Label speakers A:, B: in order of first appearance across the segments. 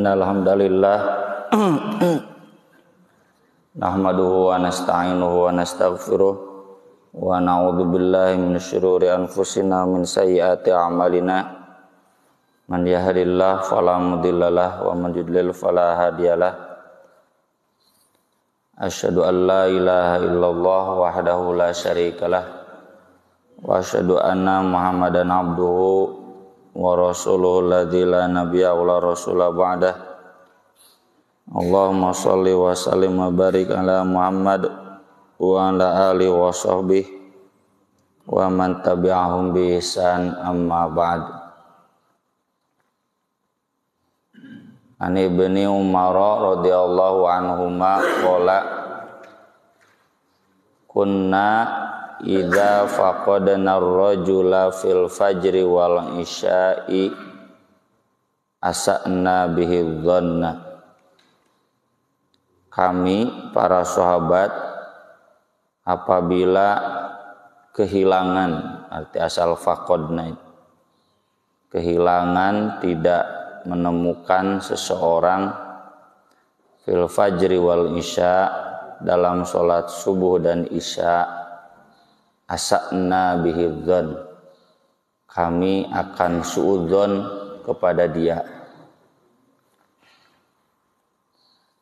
A: Innal hamdalillah nahmaduhu wa nasta'inuhu wa nastaghfiruh wa na'udzu billahi min syururi anfusina min sayyiati a'malina. Man yahdihillahu fala mudhillalah wa man yudlil fala hadiyalah. Asyhadu an la ilaha illallah wahdahu la syarikalah wa asyhadu anna Muhammadan abduhu wa rasuluhu alladzi la nabiyya wa la rasula ba'dah. Allahumma shalli wa sallim wa barik ala Muhammad wa ala alihi wa sahbihi wa man tabi'ahum bi ihsan, amma ba'd. An Ibni Umar radhiyallahu anhuma qala kunna idza faqadna ar-rajula fil fajri wal isya'i asa'na bihi dhanna. Kami para sahabat apabila kehilangan, arti asal faqadna, kehilangan, tidak menemukan seseorang fil fajri wal isya, dalam sholat subuh dan isya, asa'na bihi dzan, kami akan suudzon kepada dia.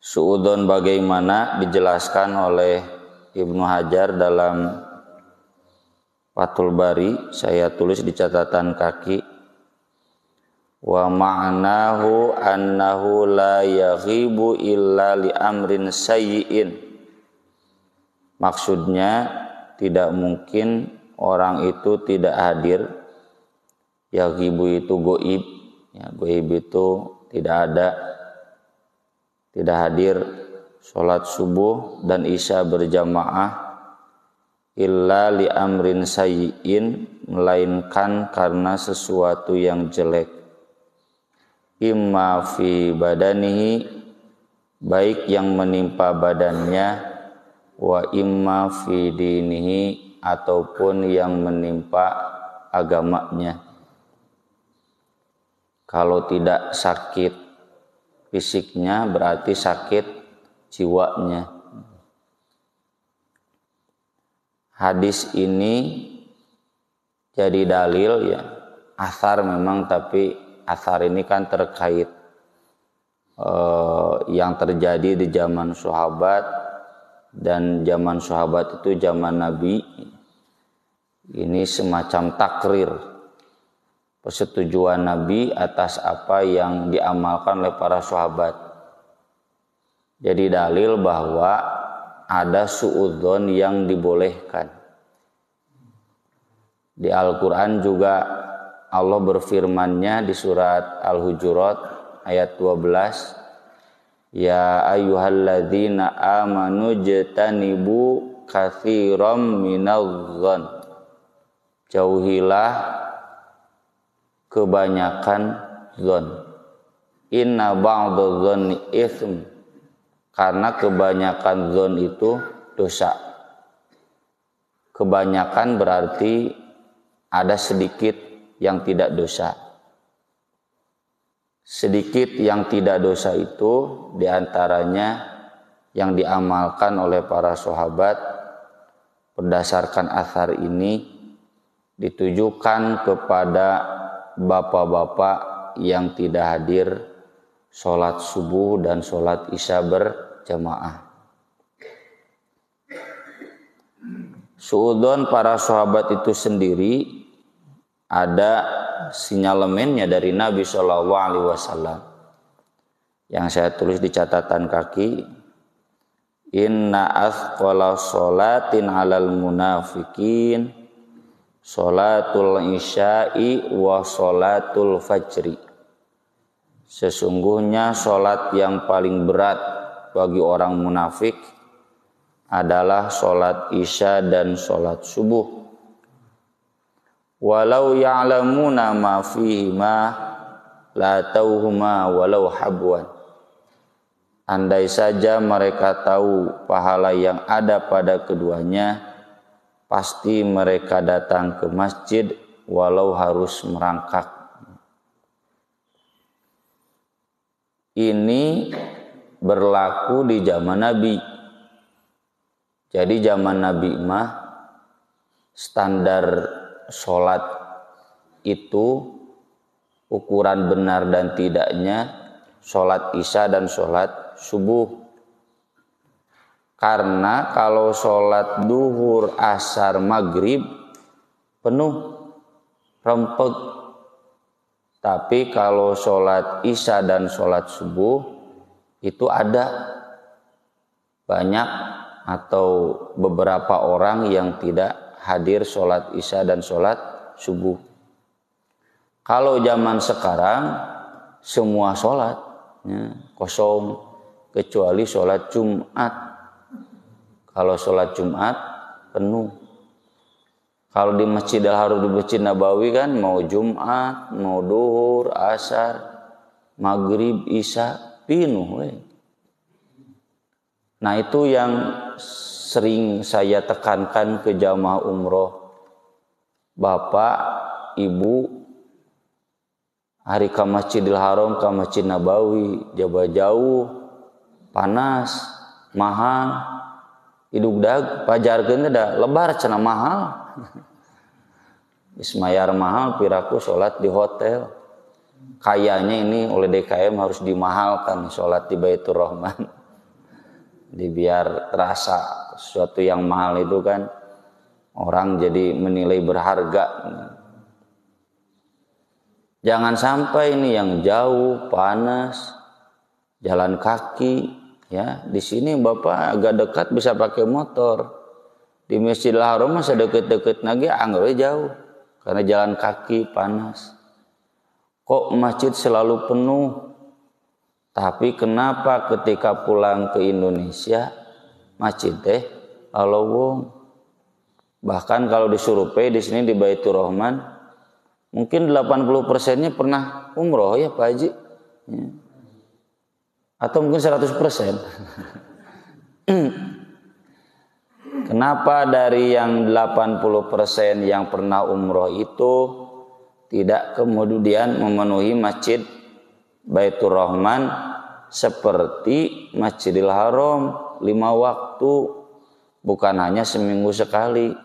A: Suudzon bagaimana dijelaskan oleh Ibnu Hajar dalam Fathul Bari, saya tulis di catatan kaki. Wa ma'nahu annahu la yaghibu illa li amrin sayyi'in. Maksudnya tidak mungkin orang itu tidak hadir. Yaghibu itu goib, ya, goib itu tidak ada, tidak hadir sholat subuh dan isya berjamaah illa li amrin sayyi'in, melainkan karena sesuatu yang jelek. Imma fi badanihi, baik yang menimpa badannya, wa imma fi dinihi, ataupun yang menimpa agamanya. Kalau tidak sakit fisiknya berarti sakit jiwanya. Hadis ini jadi dalil, ya, athar memang, tapi athar ini kan terkait yang terjadi di zaman sahabat, dan zaman sahabat itu zaman Nabi. Ini semacam takrir, persetujuan Nabi atas apa yang diamalkan oleh para sahabat. Jadi dalil bahwa ada suudzon yang dibolehkan. Di Al-Quran juga Allah berfirman-Nya di surat Al-Hujurat ayat 12, ya ayyuhalladzina amanu jtanibu katsiran minadh-dhon, jauhilah kebanyakan dzon. Inna ba'dadh-dhonni itsm, karena kebanyakan dzon itu dosa. Kebanyakan berarti ada sedikit yang tidak dosa. Sedikit yang tidak dosa itu diantaranya yang diamalkan oleh para sahabat. Berdasarkan athar ini ditujukan kepada bapak-bapak yang tidak hadir sholat subuh dan sholat isya berjamaah. Suudzon para sahabat itu sendiri ada sinyalemennya dari Nabi SAW yang saya tulis di catatan kaki. Inna athqala sholatin alal munafikin sholatul isya'i wa sholatul fajri. Sesungguhnya sholat yang paling berat bagi orang munafik adalah sholat isya dan sholat subuh. Walau ya'lamuna ma fihima la tauhuma walau habwan. Andai saja mereka tahu pahala yang ada pada keduanya, pasti mereka datang ke masjid walau harus merangkak. ini berlaku di zaman Nabi. Jadi zaman Nabi mah standar sholat itu ukuran benar dan tidaknya sholat isya dan sholat subuh. Karena kalau sholat duhur, asar, maghrib penuh rempeg. Tapi kalau sholat isya dan sholat subuh itu ada banyak atau beberapa orang yang tidak hadir sholat isya dan sholat subuh. Kalau zaman sekarang semua sholat kosong kecuali sholat Jumat. Kalau sholat Jumat penuh. Kalau di Masjidil Haram, di Masjid Nabawi kan mau Jumat, mau duhur, asar, maghrib, isya penuh. Nah itu yang sering saya tekankan ke jamaah umroh. Bapak, ibu, hari ke Masjidil Haram, ke Masjid Nabawi, jauh, panas, mahal. Hidung dag pajarkeun da lebar cenah mahal. Ismayar mahal piraku sholat di hotel. Kayaknya ini oleh DKM harus dimahalkan sholat di Baitur Rahman. Biar terasa sesuatu yang mahal itu kan orang jadi menilai berharga. Jangan sampai ini yang jauh, panas, jalan kaki. Ya, di sini Bapak agak dekat bisa pakai motor. Di Masjidil Haram masa deket-deket lagi anggap jauh karena jalan kaki panas. Kok masjid selalu penuh? Tapi kenapa ketika pulang ke Indonesia masjid alowong? Bahkan kalau disurvei di sini di Baitur Rahman mungkin 80%-nya pernah umroh ya Pak Haji. Ya. Atau mungkin 100%. Kenapa dari yang 80% yang pernah umroh itu tidak kemudian memenuhi Masjid Baitur Rahman seperti Masjidil Haram 5 waktu, bukan hanya seminggu sekali,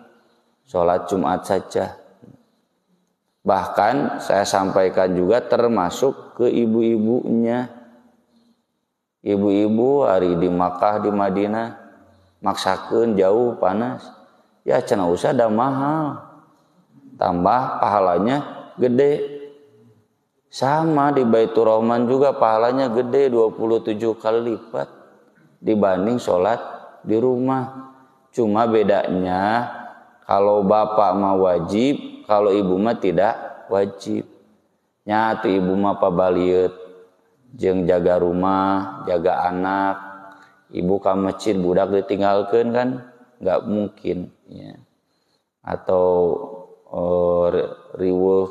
A: sholat Jumat saja. Bahkan saya sampaikan juga termasuk ke ibu-ibunya. Ibu-ibu hari di Makkah, di Madinah maksakeun jauh panas. Ya cenah usah da mahal. Tambah pahalanya gede. Sama di Baitur Rahman juga pahalanya gede 27 kali lipat dibanding sholat di rumah. Cuma bedanya kalau bapak mah wajib, kalau ibu mah tidak wajib. Nya tuh ibu mah pabaliut jeung jaga rumah, jaga anak, ibu ka masjid budak ditinggalkeun kan nggak mungkin ya. Atau riweuh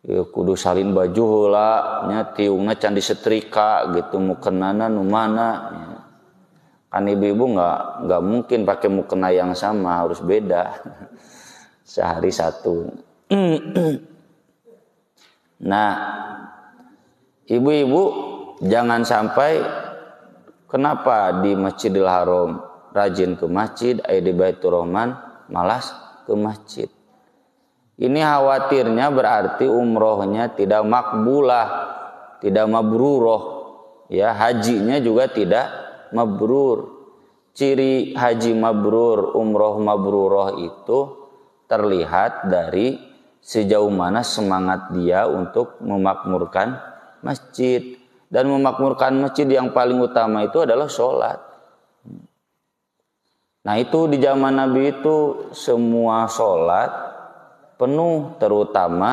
A: kudu salin baju heula nya tiungna can disetrika gitu mukenana nu mana ya. Kan ibu-ibu nggak mungkin pakai mukena yang sama, harus beda. Sehari satu. Nah, ibu-ibu jangan sampai kenapa di Masjidil Haram rajin ke masjid, di Baitur Rahman malas ke masjid. Ini khawatirnya berarti umrohnya tidak makbulah, tidak mabruroh. Ya, hajinya juga tidak mabrur. Ciri haji mabrur, umroh mabruroh itu terlihat dari sejauh mana semangat dia untuk memakmurkan masjid. Dan memakmurkan masjid yang paling utama itu adalah sholat. Nah itu di zaman Nabi itu semua sholat penuh, terutama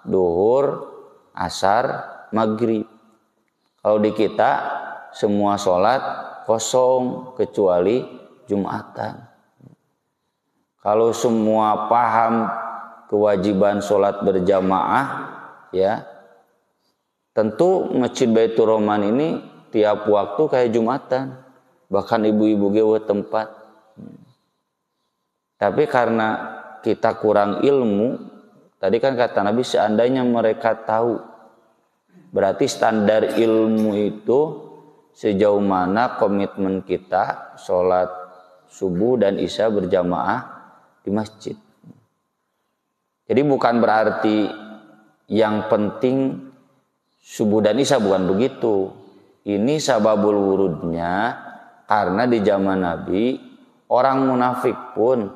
A: duhur, asar, maghrib. Kalau di kita semua sholat kosong kecuali Jumatan. Kalau semua paham kewajiban sholat berjamaah, ya tentu Masjid Baitur Rahman ini tiap waktu kayak Jumatan, bahkan ibu-ibu gewe tempat. Tapi karena kita kurang ilmu, tadi kan kata Nabi seandainya mereka tahu Berarti standar ilmu itu sejauh mana komitmen kita sholat subuh dan isya berjamaah di masjid. Jadi bukan berarti yang penting subuh dan isya, bukan begitu. Ini sababul wurudnya karena di zaman Nabi orang munafik pun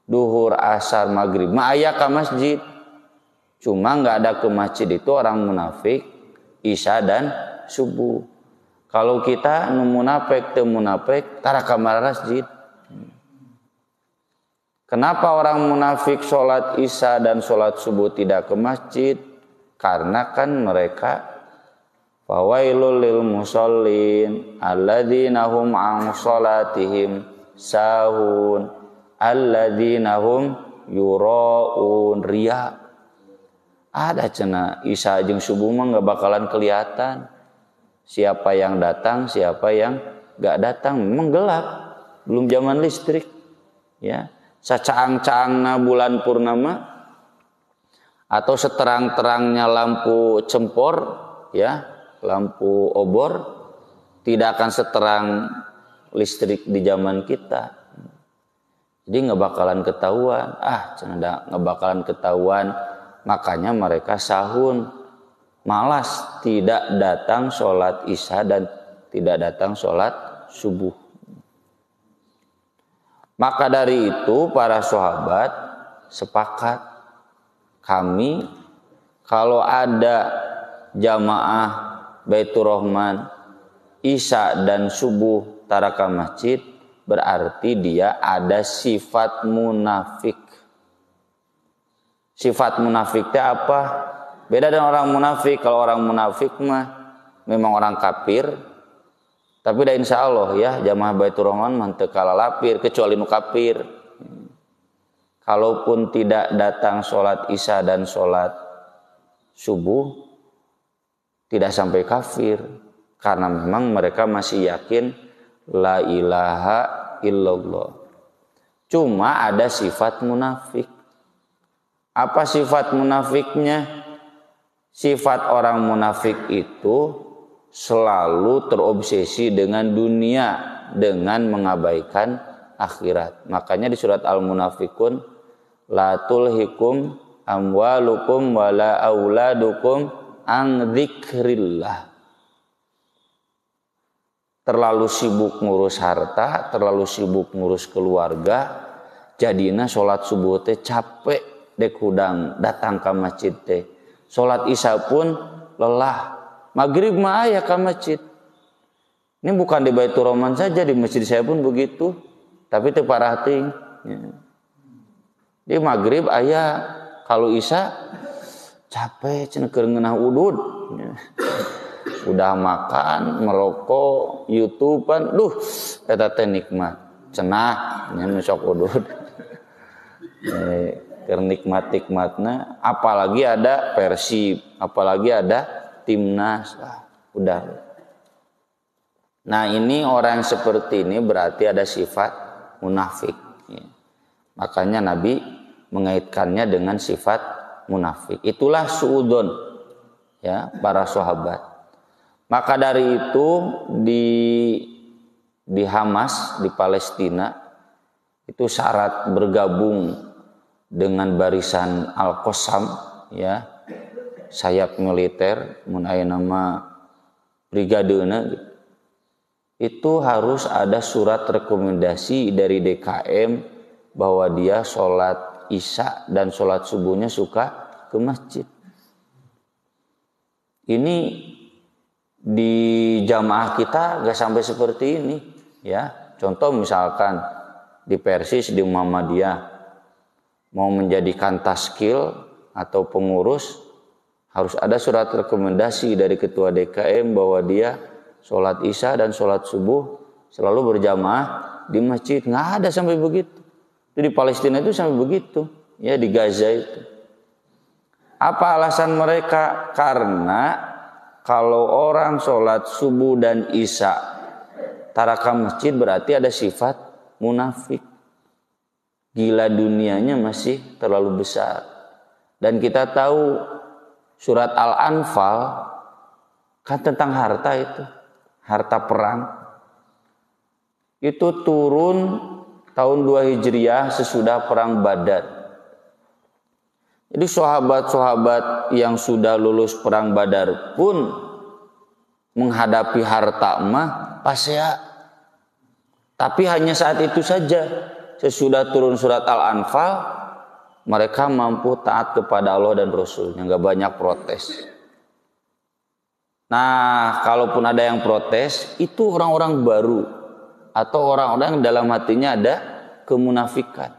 A: duhur, asar, maghrib aya ke masjid. Cuma nggak ada ke masjid itu orang munafik isya dan subuh. Kalau kita nu munafik teu munafik tara kamar masjid. Kenapa orang munafik sholat isya dan sholat subuh tidak ke masjid? Karena kan mereka fawailul lil musallin alladzina hum an sholatihim sahun alladzina hum yuraun riya. Ada cenah isya jeung subuh mah enggak bakalan kelihatan siapa yang datang, siapa yang enggak datang. Memang gelap, belum zaman listrik, ya. Sacaang-caangna bulan purnama atau seterang-terangnya lampu cempor, ya, lampu obor, tidak akan seterang listrik di zaman kita. Jadi nggak bakalan ketahuan, nggak bakalan ketahuan. Makanya mereka sahun, malas tidak datang sholat isya dan tidak datang sholat subuh. Maka dari itu para sahabat sepakat, kami kalau ada jamaah Baitur Rahman isya dan subuh taraka masjid, berarti dia ada sifat munafik. Sifat munafik itu apa? Beda dengan orang munafik. Kalau orang munafik mah memang orang kafir. Tapi dah insya Allah ya jamaah Baitur Rahman mantep kalalapir kecuali nu kafir. Kalaupun tidak datang sholat isya dan sholat subuh tidak sampai kafir karena memang mereka masih yakin la ilaha illallah. Cuma ada sifat munafik. Apa sifat munafiknya? Sifat orang munafik itu selalu terobsesi dengan dunia, dengan mengabaikan akhirat. Makanya di surat Al-Munafikun, la tulhikum amwalukum wala auladukum an dzikrillah. Terlalu sibuk ngurus harta, terlalu sibuk ngurus keluarga, jadina sholat subuh teh capek dek hudang datang ke masjid teh. Sholat isya pun lelah. Maghrib mah aya ka masjid. Ini bukan di Baitur Rahman saja, di masjid saya pun begitu. Tapi teu parah teuing. Di maghrib aya, kalau isya capek cenah keur ngeunah udud. Udah makan, merokok, YouTubean, eta teh nikmat. Cenah nya sok udud. Keur nikmat-nikmatna, apalagi ada Persib, apalagi ada timnas, udah. Nah ini orang seperti ini berarti ada sifat munafik. Ya. Makanya Nabi mengaitkannya dengan sifat munafik. Itulah suudon, ya para sahabat. Maka dari itu di Hamas di Palestina itu syarat bergabung dengan barisan Al-Qassam, ya. Sayap militer mun aya nama brigadeuna gitu. Itu harus ada surat rekomendasi dari DKM bahwa dia sholat isya dan sholat subuhnya suka ke masjid. Ini di jamaah kita gak sampai seperti ini, ya. Contoh misalkan di Persis di Muhammadiyah mau menjadikan taskil atau pengurus, harus ada surat rekomendasi dari ketua DKM bahwa dia sholat isya dan sholat subuh selalu berjamaah di masjid. Nggak ada sampai begitu. Itu di Palestina itu sampai begitu, ya di Gaza itu. Apa alasan mereka? Karena kalau orang sholat subuh dan isya taraka masjid berarti ada sifat munafik. Gila dunianya masih terlalu besar. Dan kita tahu surat Al-Anfal Kan tentang harta itu, harta perang. Itu turun tahun 2 Hijriah sesudah perang Badar. Jadi sahabat-sahabat yang sudah lulus perang Badar pun menghadapi harta mah pasea. Tapi hanya saat itu saja. Sesudah turun surat Al-Anfal, mereka mampu taat kepada Allah dan Rasulnya, nggak banyak protes. Nah, kalaupun ada yang protes, itu orang-orang baru atau orang-orang yang dalam hatinya ada kemunafikan.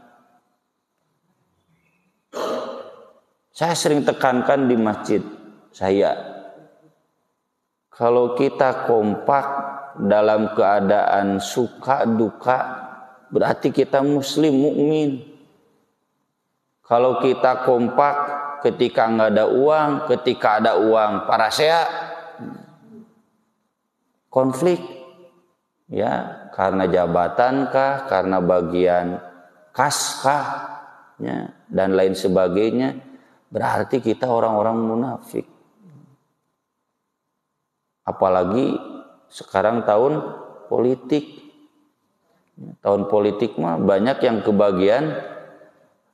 A: Saya sering tekankan di masjid saya, kalau kita kompak dalam keadaan suka duka, berarti kita muslim mukmin. Kalau kita kompak ketika nggak ada uang, ketika ada uang parasea, konflik, ya, karena jabatan kah, karena bagian kas kah, ya, dan lain sebagainya, berarti kita orang-orang munafik. Apalagi sekarang tahun politik. Tahun politik mah banyak yang kebagian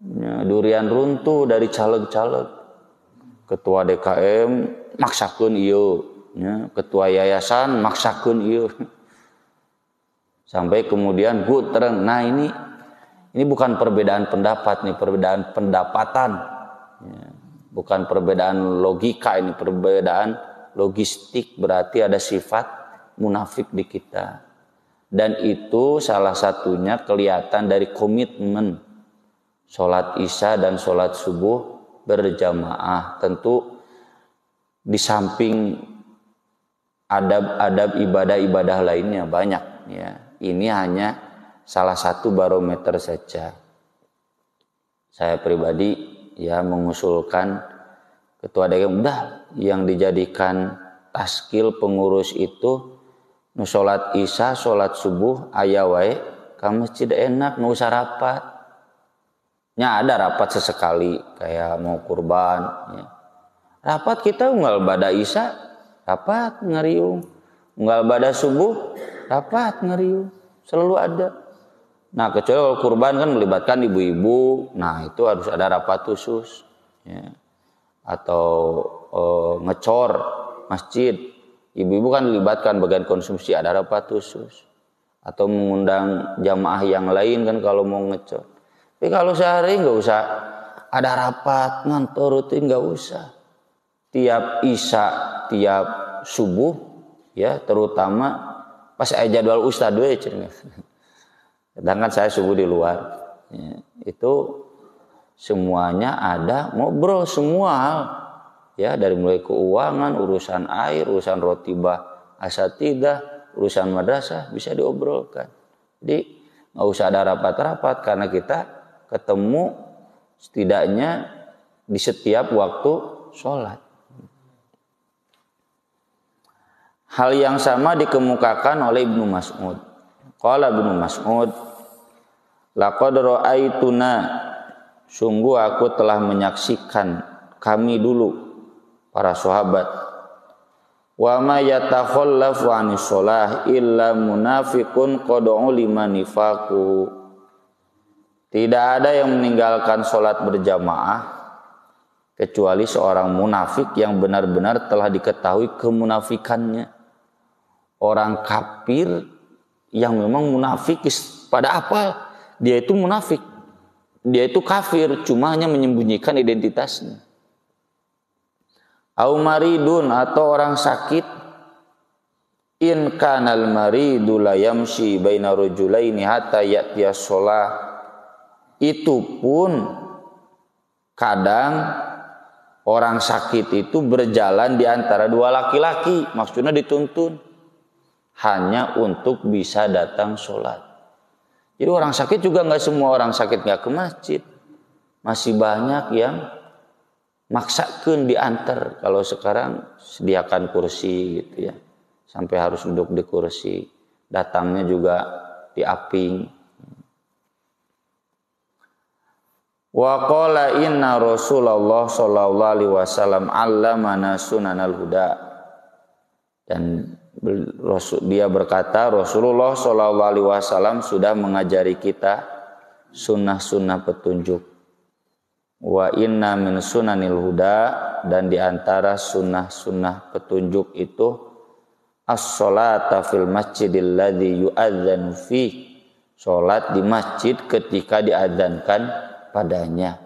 A: ya, durian runtuh dari caleg-caleg. Ketua DKM maksakeun ieu, ya, ketua yayasan maksakeun ieu. Sampai kemudian terang. Nah, ini bukan perbedaan pendapat nih, perbedaan pendapatan. Ya, bukan perbedaan logika, ini perbedaan logistik, berarti ada sifat munafik di kita. Dan itu salah satunya kelihatan dari komitmen sholat isya dan sholat subuh berjamaah. Tentu di samping adab-adab ibadah-ibadah lainnya banyak, ya. Ini hanya salah satu barometer saja. Saya pribadi ya mengusulkan ketua DKM udah yang dijadikan taskil pengurus itu nu sholat isya, sholat subuh aya wae ka masjid enak, nu usah rapat. Nya ada rapat sesekali kayak mau kurban, ya. Rapat kita unggal bada isya, rapat ngariung. Unggal bada subuh, rapat ngariung. Selalu ada. Nah, kecuali kurban kan melibatkan ibu-ibu, nah itu harus ada rapat khusus, ya. Atau ngecor masjid, ibu-ibu kan dilibatkan bagian konsumsi, ada rapat khusus. Atau mengundang jamaah yang lain kan kalau mau ngecor. Tapi kalau sehari nggak usah ada rapat ngantor rutin, nggak usah. Tiap isya, tiap subuh, ya, terutama pas jadwal ustad we cenah. Sedangkan saya subuh di luar, ya, itu semuanya ada ngobrol semua hal, ya, dari mulai keuangan, urusan air, urusan rotibah asatidah, urusan madrasah bisa diobrolkan. Jadi nggak usah ada rapat-rapat karena kita ketemu setidaknya di setiap waktu sholat. Hal yang sama dikemukakan oleh Ibnu Mas'ud. Qala Ibnu Mas'ud, laqad ra'aituna, sungguh aku telah menyaksikan kami dulu para sahabat, wa ma yatakhallafu 'anis shalah illa munafiqun qad ulima nifaqu. Tidak ada yang meninggalkan salat berjamaah kecuali seorang munafik yang benar-benar telah diketahui kemunafikannya. Orang kafir yang memang munafik pada apa? Dia itu munafik. Dia itu kafir, cuma hanya menyembunyikan identitasnya. Au maridun, atau orang sakit. In kanal maridu la yamshi baina rajulaini hatta ya'tiyas shalah. Itu pun kadang orang sakit itu berjalan di antara dua laki-laki, maksudnya dituntun hanya untuk bisa datang sholat. Jadi orang sakit juga nggak semua orang sakit nggak ke masjid, masih banyak yang maksakeun diantar. Kalau sekarang sediakan kursi gitu, ya, sampai harus duduk di kursi, datangnya juga diaping. Wa qala inna Rasulullah sallallahu alaihi wasallam 'allamana sunanal huda. Dan dia berkata, Rasulullah SAW sudah mengajari kita sunnah-sunnah petunjuk. Wa inna min sunanil huda, dan diantara sunnah-sunnah petunjuk itu as-sholata fil masjidil ladzi yu'adzanu fi, sholat di masjid ketika diadzankan padanya.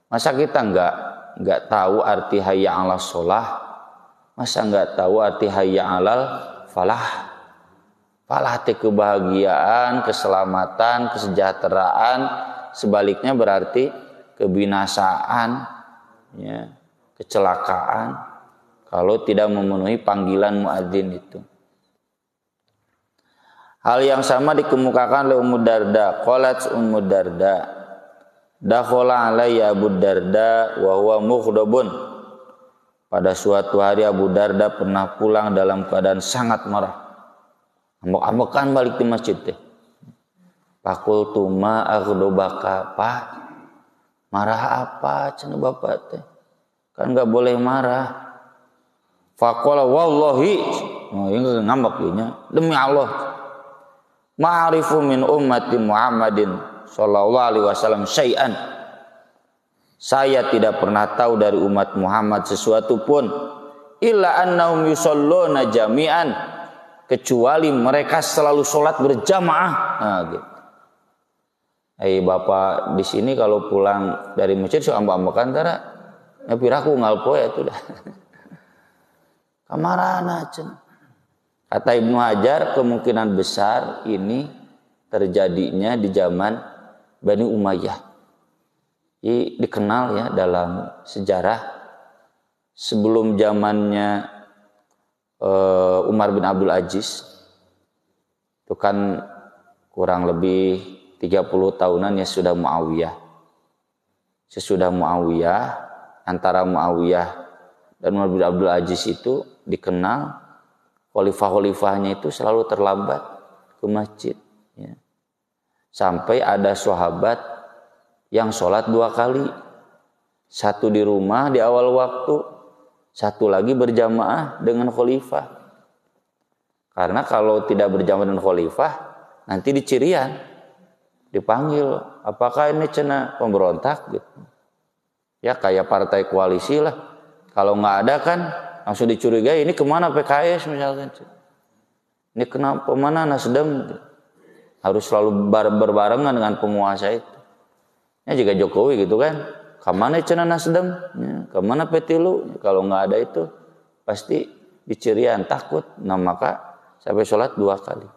A: Masa kita enggak tahu arti hayya 'alas sholah? Masa enggak tahu arti hayya 'alal falah? Falah itu kebahagiaan, keselamatan, kesejahteraan. Sebaliknya berarti kebinasaan, ya, kecelakaan kalau tidak memenuhi panggilan muadzin itu. Hal yang sama dikemukakan oleh Ummu Darda. Qalat Ummu Darda, dakhala alayya Abu Darda wa huwa mughdabun. Pada suatu hari Abu Darda pernah pulang dalam keadaan sangat marah. Ambek-ambekan balik di masjid teh. Fakultu ma aghdabaka, Pak. Marah apa cenah bapak teh? Kan enggak boleh marah. Faqala wallahi, oh ini ngambek nya, demi Allah. Ma'rifu min ummati Muhammadin sallallahu alaihi wasallam syai'an. Saya tidak pernah tahu dari umat Muhammad sesuatu pun illa annahum yusalluna jami'an, kecuali mereka selalu sholat berjamaah. Nah, gitu. Bapak di sini kalau pulang dari masjid so ambak-ambakan tara nyapiraku ngalpo ya tuh dah. Kamarana cenah. Kata Ibnu Hajar, kemungkinan besar ini terjadinya di zaman Bani Umayyah. Ini dikenal ya dalam sejarah sebelum zamannya Umar bin Abdul Aziz. Itu kan kurang lebih 30 tahunan ya sudah Muawiyah. Sesudah Muawiyah, antara Muawiyah dan Umar bin Abdul Aziz itu dikenal khalifah-khalifahnya itu selalu terlambat ke masjid, ya. Sampai ada sahabat yang sholat 2 kali, satu di rumah di awal waktu, satu lagi berjamaah dengan khalifah. Karena kalau tidak berjamaah dengan khalifah, nanti dicirian, dipanggil, apakah ini cenah pemberontak gitu. Ya kayak partai koalisi lah. Kalau nggak ada kan langsung dicurigai, ini kemana PKS misalkan. Ini kenapa, mana Nasdem? Harus selalu berbarengan dengan penguasa itu. Ya juga Jokowi gitu kan. Kemana cenah Nasdem? Ya, kemana Petilu? Kalau nggak ada itu pasti dicirian, takut. Nah maka sampai sholat 2 kali.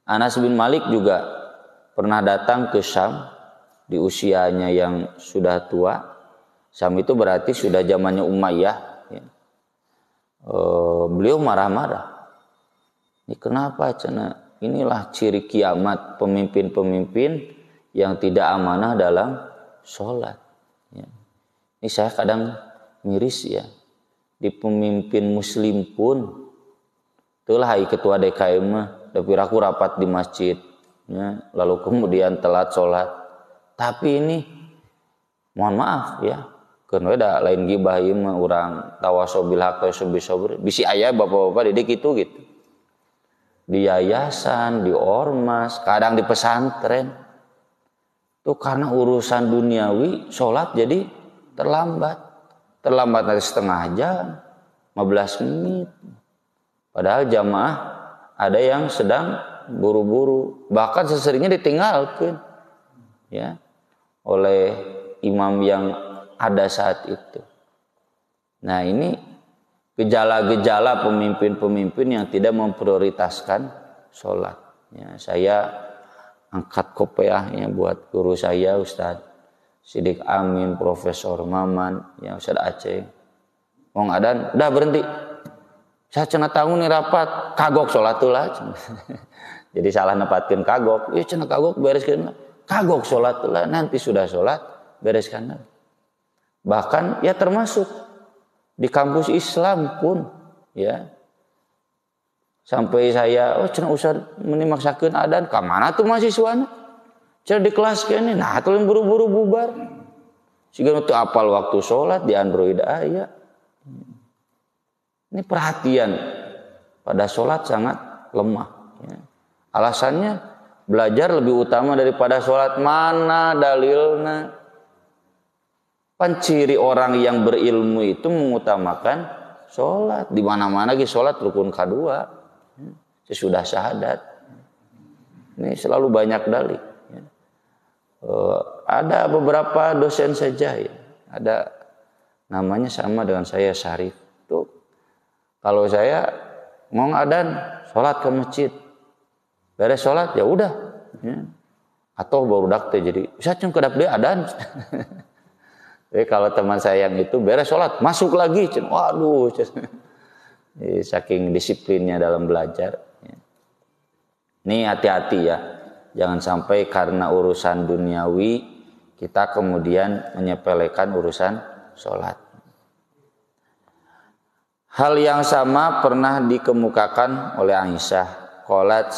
A: Anas bin Malik juga pernah datang ke Syam di usianya yang sudah tua. Syam itu berarti sudah zamannya Umayyah. Ya. Beliau marah-marah. Ini kenapa cenah? Inilah ciri kiamat, pemimpin-pemimpin yang tidak amanah dalam sholat. Ya. Ini saya kadang miris ya. Di pemimpin muslim pun, itulah ketua DKM mah, tapi aku rapat di masjid, ya, lalu kemudian telat sholat. Tapi ini, mohon maaf ya, karena ada lain gibah ieu mah urang tawasobil haq tawasobil sabr. Bisi aya bapak-bapak didik itu gitu. Di yayasan, di ormas, kadang di pesantren. Itu karena urusan duniawi, sholat jadi terlambat. Terlambat nanti setengah jam, 15 menit. Padahal jamaah ada yang sedang buru-buru, bahkan seseringnya ditinggalkan ya oleh imam yang ada saat itu. Nah ini gejala-gejala pemimpin-pemimpin yang tidak memprioritaskan sholat. Ya, saya angkat kopiahnya buat guru saya Ustadz Sidik Amin, Profesor Maman, ya Ustadz Aceh. Wong adan, udah berhenti. Saya cenah tahu nih rapat, kagok sholat tuh lah. Jadi salah nepatkan kagok. Ya cenah kagok bereskan lah. Kagok sholat tuh lah. Nanti sudah sholat bereskan lah. Bahkan ya termasuk di kampus Islam pun ya. Sampai saya, cenah Ustaz menimaksakeun adan, ka mana tuh mahasiswana? Cenah di kelas kene, nah tuh buru-buru bubar. Siga teu apal waktu sholat di Android aya. Ini perhatian pada sholat sangat lemah. Ya. Alasannya belajar lebih utama daripada sholat. Mana dalilnya? Ciri orang yang berilmu itu mengutamakan sholat. Di mana-mana lagi sholat rukun kedua. Sesudah syahadat. Ini selalu banyak dalil. Ada beberapa dosen saja ya. Ada namanya sama dengan saya, Syarif. Tuh, kalau saya mau ngadan, sholat ke masjid. Beres sholat ya udah. Ya. Atau baru dakte jadi bisa cung kedap dia adan. Jadi kalau teman saya yang itu beres sholat masuk lagi, waduh, saking disiplinnya dalam belajar. Ini hati-hati ya, jangan sampai karena urusan duniawi kita kemudian menyepelekan urusan sholat. Hal yang sama pernah dikemukakan oleh Aisyah. Qalat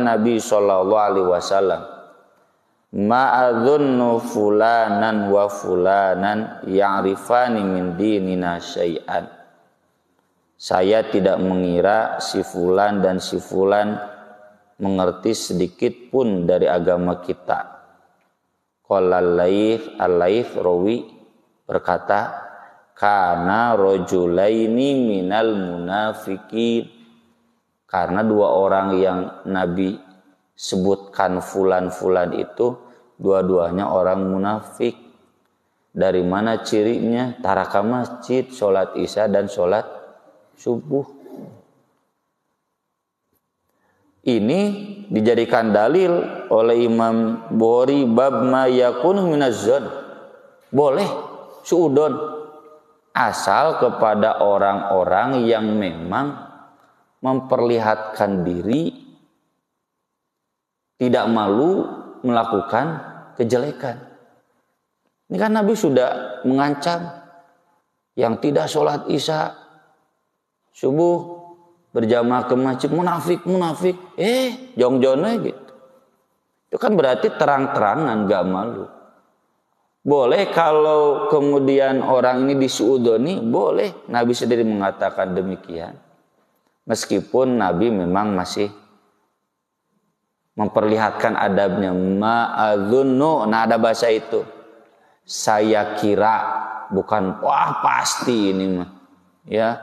A: Nabi sallallahu alaihi wasallam, ma'adhunnu fulanan wa fulanan ya'rifani min dinina syai'an. Saya tidak mengira si fulan dan si fulan mengerti sedikit pun dari agama kita. Qala al-Laits rawi berkata, kana rajulaini minal munafiqin. Karena dua orang yang Nabi sebutkan fulan-fulan itu dua-duanya orang munafik. Dari mana cirinya? Taraka masjid, sholat isya dan sholat subuh. Ini dijadikan dalil oleh Imam Bukhari bab ma yakunu minazzon. Boleh suudon asal kepada orang-orang yang memang memperlihatkan diri tidak malu melakukan kejelekan. Ini kan Nabi sudah mengancam yang tidak sholat isya subuh berjamaah ke masjid munafik, jong-jongnya gitu. Itu kan berarti terang-terangan gak malu. Boleh kalau kemudian orang ini disuudoni, boleh. Nabi sendiri mengatakan demikian. Meskipun Nabi memang masih memperlihatkan adabnya. Ma'adhunnu, nah ada bahasa itu. Saya kira, bukan wah pasti ini mah. Ya,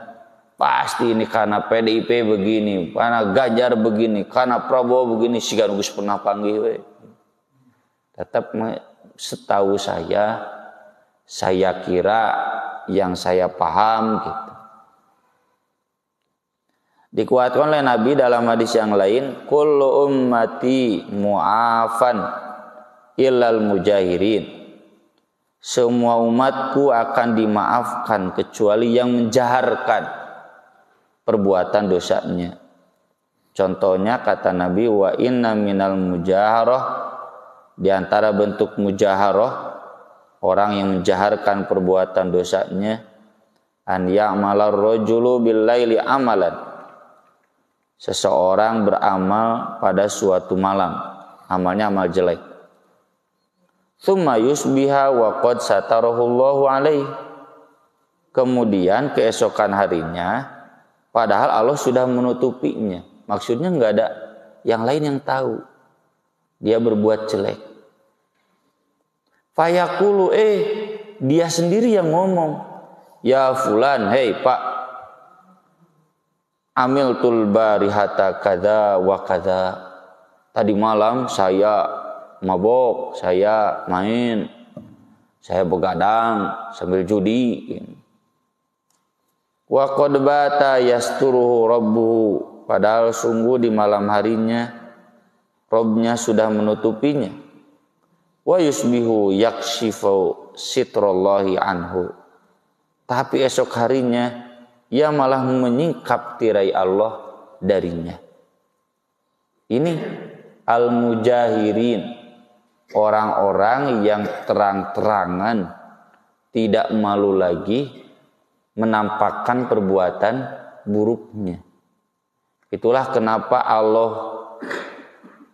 A: pasti ini karena PDIP begini, karena Ganjar begini, karena Prabowo begini, siga nunggu pernah panggil we. Tetap setahu saya kira yang saya paham gitu. Dikuatkan oleh Nabi dalam hadis yang lain, kullu ummati mu'afan illal mujahirin. Semua umatku akan dimaafkan kecuali yang menjaharkan perbuatan dosanya. Contohnya kata Nabi, wa inna minal mujaharah, di antara bentuk mujaharah orang yang menjaharkan perbuatan dosanya, an ya'malar rajulu bil laili amalan. Seseorang beramal pada suatu malam, amalnya amal jelek. Tsumma yusbiha wa qad satarahullahu alaihi. Kemudian keesokan harinya, padahal Allah sudah menutupinya. Maksudnya nggak ada yang lain yang tahu dia berbuat jelek. Fayaqulu, dia sendiri yang ngomong, ya fulan, hei Pak, amiltul barihata kada wa kada. Tadi malam saya mabok, saya main, saya begadang sambil judi. Wa qad bata yasturuhu rabbuhu, padahal sungguh di malam harinya Rabbnya sudah menutupinya. Wa yusbihu yakshifu sitrallahi anhu, tapi esok harinya ia malah menyingkap tirai Allah darinya. Ini al-mujahirin, orang-orang yang terang-terangan tidak malu lagi menampakkan perbuatan buruknya. Itulah kenapa Allah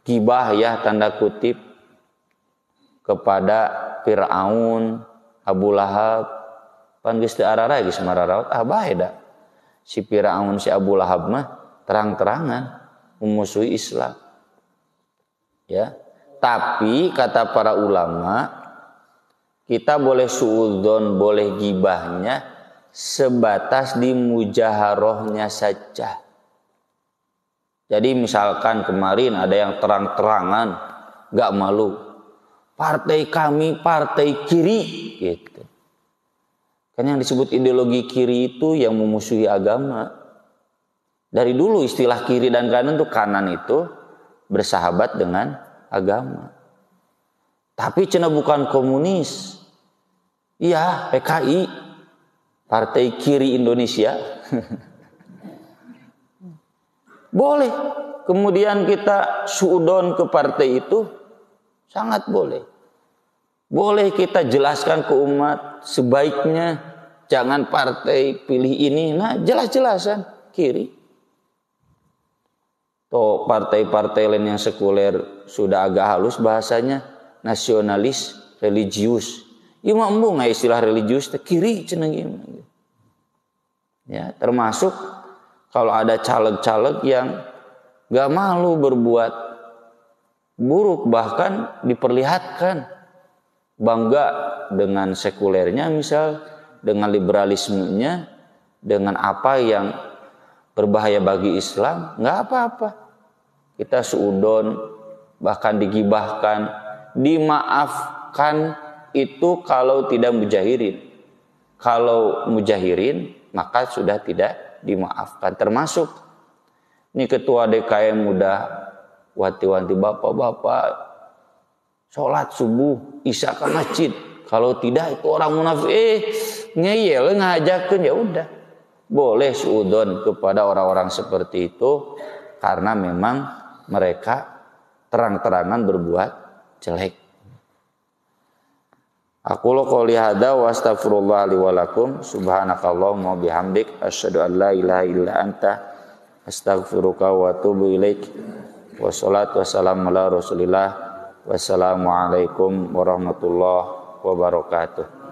A: gibah ya tanda kutip kepada Fir'aun, Abu Lahab, pan geus teu arara geus mararaot bae da. Si Firaun, si Abu Lahab mah terang-terangan memusuhi Islam. Ya. Tapi kata para ulama, kita boleh suudzon, boleh gibahnya sebatas di mujaharohnya saja. Jadi misalkan kemarin ada yang terang-terangan gak malu, partai kami partai kiri gitu. Kan yang disebut ideologi kiri itu yang memusuhi agama. Dari dulu istilah kiri dan kanan itu bersahabat dengan agama. Tapi cenah bukan komunis. Iya, PKI, Partai Kiri Indonesia. Boleh. Kemudian kita suudon ke partai itu, sangat boleh. Boleh kita jelaskan ke umat, sebaiknya jangan partai pilih ini. Nah, jelas-jelasan kiri. Toh partai-partai lain yang sekuler sudah agak halus bahasanya, nasionalis, religius. Ieu mah embung istilah religius teh kiri cenah ieu. Ya, termasuk kalau ada caleg-caleg yang gak malu berbuat buruk, bahkan diperlihatkan bangga dengan sekulernya, misal dengan liberalismenya, dengan apa yang berbahaya bagi Islam, nggak apa-apa. Kita suudon, bahkan digibahkan, dimaafkan itu kalau tidak mujahirin. Kalau mujahirin, maka sudah tidak dimaafkan. Termasuk ini ketua DKM udah wanti-wanti bapak-bapak sholat subuh, isya ke masjid. Kalau tidak itu orang munafik, ngeyel, ngajakin, ya udah. Boleh suudon kepada orang-orang seperti itu karena memang mereka terang-terangan berbuat jelek. Aku qouli hada wa astaghfirullah li wa lakum subhanakallahumma bihamdik asyhadu an la ilaha illa anta astaghfiruka wa atubu ilaik. Wassalatu wassalamu ala Rasulillah. Wassalamualaikum warahmatullahi wabarakatuh.